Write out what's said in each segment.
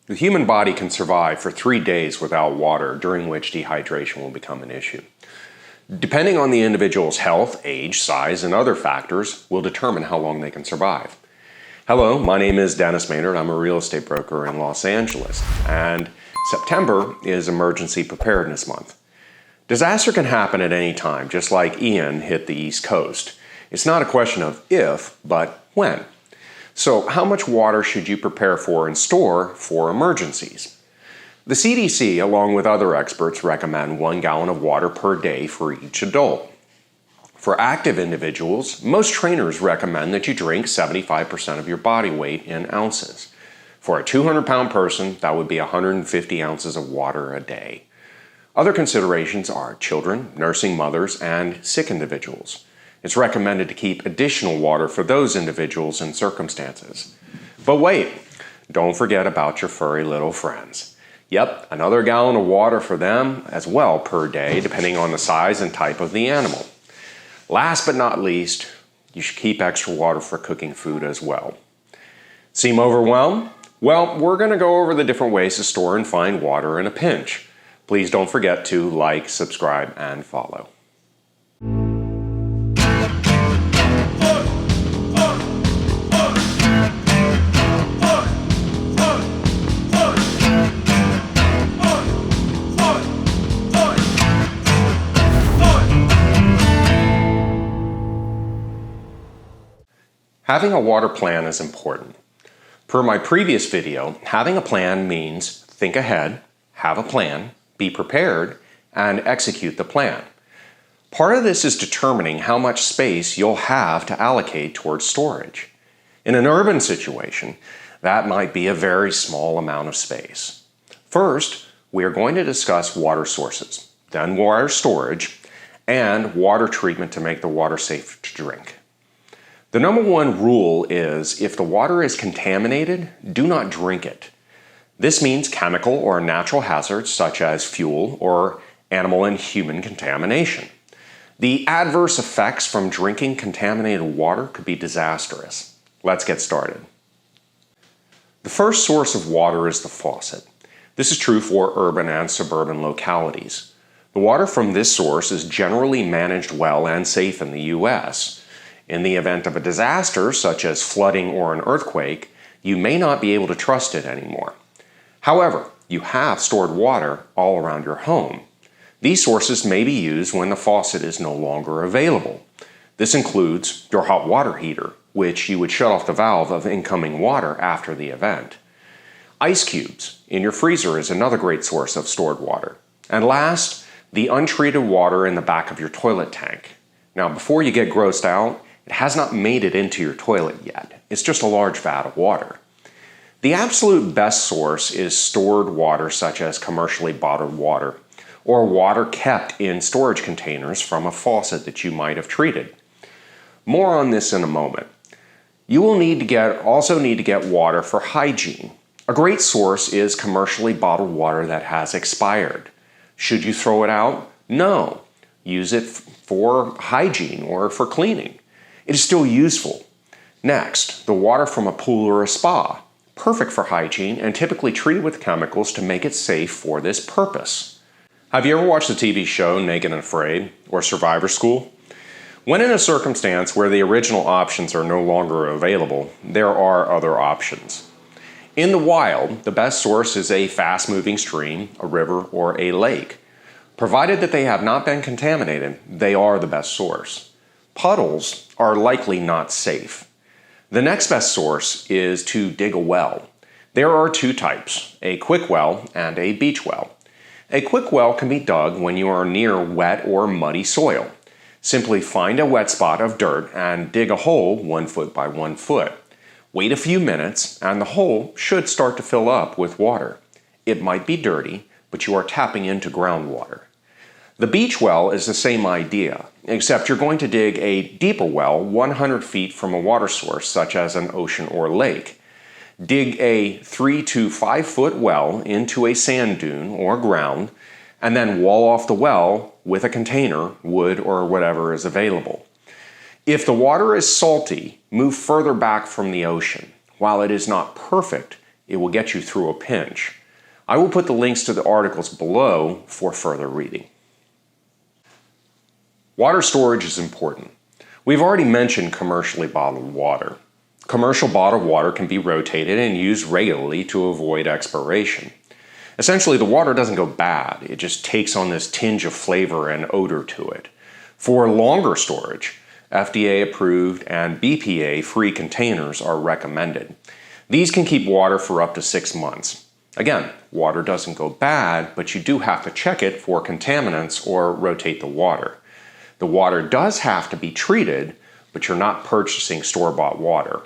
The human body can survive for 3 days without water, during which dehydration will become an issue. Depending on the individual's health, age, size, and other factors will determine how long they can survive. Hello, my name is Dennis Maynard. I'm a real estate broker in Los Angeles, and September is Emergency Preparedness Month. Disaster can happen at any time, just like Ian hit the East Coast. It's not a question of if, but when. So how much water should you prepare for and store for emergencies? The CDC, along with other experts, recommend 1 gallon of water per day for each adult. For active individuals, most trainers recommend that you drink 75% of your body weight in ounces. For a 200-pound person, that would be 150 ounces of water a day. Other considerations are children, nursing mothers, and sick individuals. It's recommended to keep additional water for those individuals and circumstances. But wait, don't forget about your furry little friends. Yep, another gallon of water for them as well per day, depending on the size and type of the animal. Last but not least, you should keep extra water for cooking food as well. Seem overwhelmed? Well, we're going to go over the different ways to store and find water in a pinch. Please don't forget to like, subscribe, and follow. Having a water plan is important. Per my previous video, having a plan means think ahead, have a plan, be prepared, and execute the plan. Part of this is determining how much space you'll have to allocate towards storage. In an urban situation, that might be a very small amount of space. First, we are going to discuss water sources, then water storage, and water treatment to make the water safe to drink. The number one rule is if the water is contaminated, do not drink it. This means chemical or natural hazards such as fuel or animal and human contamination. The adverse effects from drinking contaminated water could be disastrous. Let's get started. The first source of water is the faucet. This is true for urban and suburban localities. The water from this source is generally managed well and safe in the U.S. In the event of a disaster, such as flooding or an earthquake, you may not be able to trust it anymore. However, you have stored water all around your home. These sources may be used when the faucet is no longer available. This includes your hot water heater, which you would shut off the valve of incoming water after the event. Ice cubes in your freezer is another great source of stored water. And last, the untreated water in the back of your toilet tank. Now, before you get grossed out, it has not made it into your toilet yet. It's just a large vat of water. The absolute best source is stored water such as commercially bottled water or water kept in storage containers from a faucet that you might have treated. More on this in a moment. You will also need to get water for hygiene. A great source is commercially bottled water that has expired. Should you throw it out? No. Use it for hygiene or for cleaning. It is still useful. Next, the water from a pool or a spa. Perfect for hygiene and typically treated with chemicals to make it safe for this purpose. Have you ever watched the TV show Naked and Afraid or Survivor School? When in a circumstance where the original options are no longer available, there are other options. In the wild, the best source is a fast-moving stream, a river, or a lake. Provided that they have not been contaminated, they are the best source. Puddles are likely not safe. The next best source is to dig a well. There are two types, a quick well and a beach well. A quick well can be dug when you are near wet or muddy soil. Simply find a wet spot of dirt and dig a hole 1 foot by 1 foot. Wait a few minutes and the hole should start to fill up with water. It might be dirty, but you are tapping into groundwater. The beach well is the same idea, except you're going to dig a deeper well 100 feet from a water source such as an ocean or lake. Dig a 3 to 5 foot well into a sand dune or ground, and then wall off the well with a container, wood, or whatever is available. If the water is salty, move further back from the ocean. While it is not perfect, It will get you through a pinch. I will put the links to the articles below for further reading. Water storage is important. We've already mentioned commercially bottled water. Commercial bottled water can be rotated and used regularly to avoid expiration. Essentially, the water doesn't go bad. It just takes on this tinge of flavor and odor to it. For longer storage, FDA-approved and BPA-free containers are recommended. These can keep water for up to 6 months. Again, water doesn't go bad, but you do have to check it for contaminants or rotate the water. The water does have to be treated, but you're not purchasing store-bought water.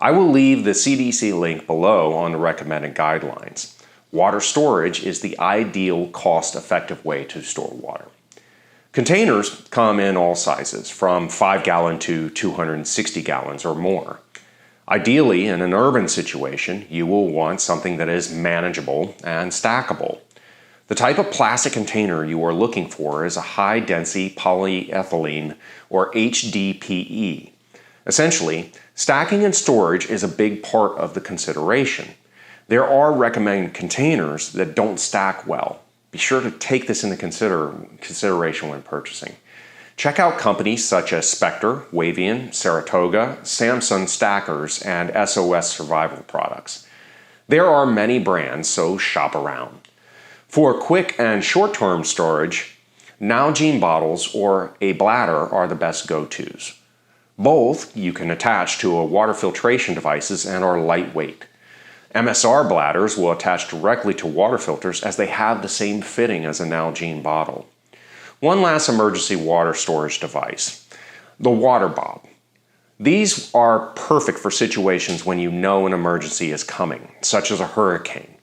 I will leave the CDC link below on the recommended guidelines. Water storage is the ideal cost-effective way to store water. Containers come in all sizes, from 5-gallon to 260 gallons or more. Ideally, in an urban situation, you will want something that is manageable and stackable. The type of plastic container you are looking for is a high-density polyethylene, or HDPE. Essentially, stacking and storage is a big part of the consideration. There are recommended containers that don't stack well. Be sure to take this into consideration when purchasing. Check out companies such as Spectre, Wavian, Saratoga, Samsung Stackers, and SOS Survival Products. There are many brands, so shop around. For quick and short-term storage, Nalgene bottles or a bladder are the best go-tos. Both you can attach to a water filtration devices and are lightweight. MSR bladders will attach directly to water filters as they have the same fitting as a Nalgene bottle. One last emergency water storage device, the WaterBob. These are perfect for situations when you know an emergency is coming, such as a hurricane.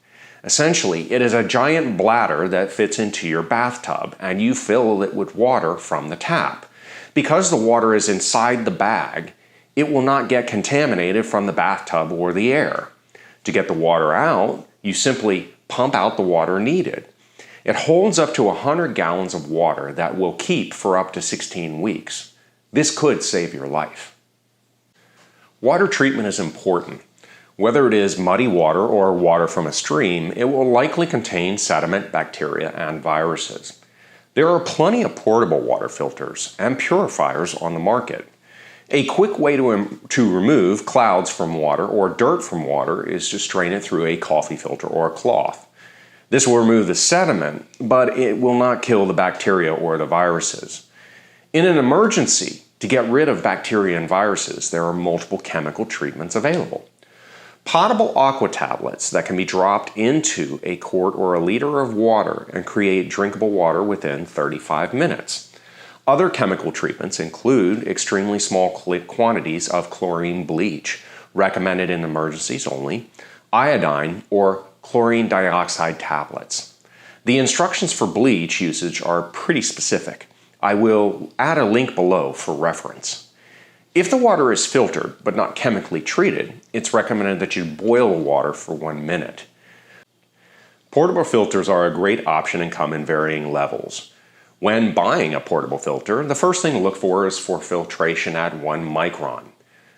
Essentially, it is a giant bladder that fits into your bathtub, and you fill it with water from the tap. Because the water is inside the bag, it will not get contaminated from the bathtub or the air. To get the water out, you simply pump out the water needed. It holds up to 100 gallons of water that will keep for up to 16 weeks. This could save your life. Water treatment is important. Whether it is muddy water or water from a stream, it will likely contain sediment, bacteria, and viruses. There are plenty of portable water filters and purifiers on the market. A quick way to remove clouds from water or dirt from water is to strain it through a coffee filter or a cloth. This will remove the sediment, but it will not kill the bacteria or the viruses. In an emergency, to get rid of bacteria and viruses, there are multiple chemical treatments available. Potable aqua tablets that can be dropped into a quart or a liter of water and create drinkable water within 35 minutes. Other chemical treatments include extremely small quantities of chlorine bleach, recommended in emergencies only, iodine, or chlorine dioxide tablets. The instructions for bleach usage are pretty specific. I will add a link below for reference. If the water is filtered but not chemically treated, it's recommended that you boil the water for 1 minute. Portable filters are a great option and come in varying levels. When buying a portable filter, the first thing to look for is for filtration at 1 micron.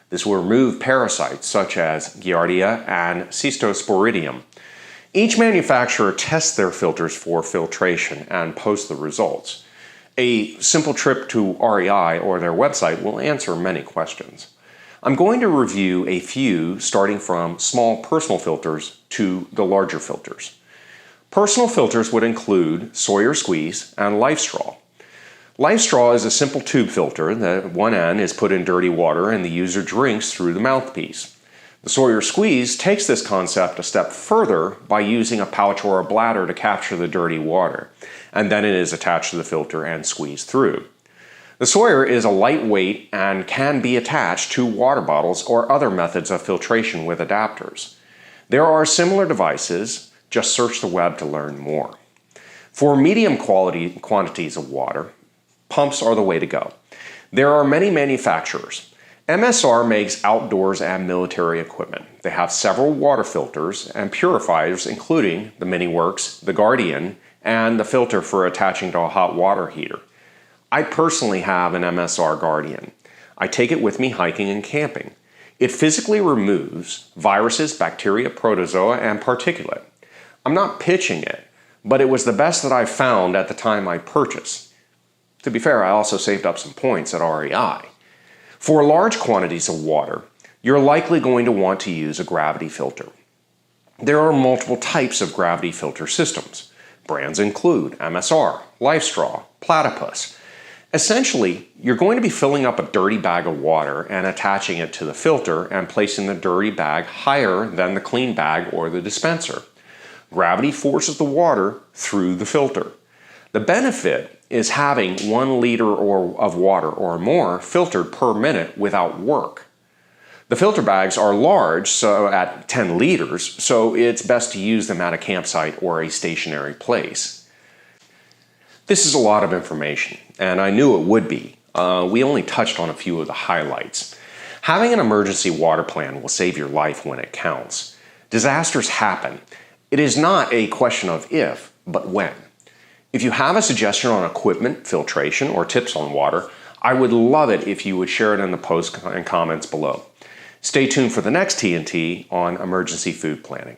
This will remove parasites such as Giardia and Cystosporidium. Each manufacturer tests their filters for filtration and posts the results. A simple trip to REI or their website will answer many questions. I'm going to review a few starting from small personal filters to the larger filters. Personal filters would include Sawyer Squeeze and LifeStraw. LifeStraw is a simple tube filter that one end is put in dirty water and the user drinks through the mouthpiece. The Sawyer Squeeze takes this concept a step further by using a pouch or a bladder to capture the dirty water, and then it is attached to the filter and squeezed through. The Sawyer is a lightweight and can be attached to water bottles or other methods of filtration with adapters. There are similar devices. Just search the web to learn more. For medium quantities of water, pumps are the way to go. There are many manufacturers. MSR makes outdoors and military equipment. They have several water filters and purifiers, including the MiniWorks, the Guardian, and the filter for attaching to a hot water heater. I personally have an MSR Guardian. I take it with me hiking and camping. It physically removes viruses, bacteria, protozoa, and particulate. I'm not pitching it, but it was the best that I found at the time I purchased. To be fair, I also saved up some points at REI. For large quantities of water, you're likely going to want to use a gravity filter. There are multiple types of gravity filter systems. Brands include MSR, LifeStraw, Platypus. Essentially, you're going to be filling up a dirty bag of water and attaching it to the filter and placing the dirty bag higher than the clean bag or the dispenser. Gravity forces the water through the filter. The benefit is having 1 liter of water or more filtered per minute without work. The filter bags are large, so at 10 liters, so it's best to use them at a campsite or a stationary place. This is a lot of information, and I knew it would be. We only touched on a few of the highlights. Having an emergency water plan will save your life when it counts. Disasters happen. It is not a question of if, but when. If you have a suggestion on equipment, filtration, or tips on water, I would love it if you would share it in the posts and comments below. Stay tuned for the next TNT on emergency food planning.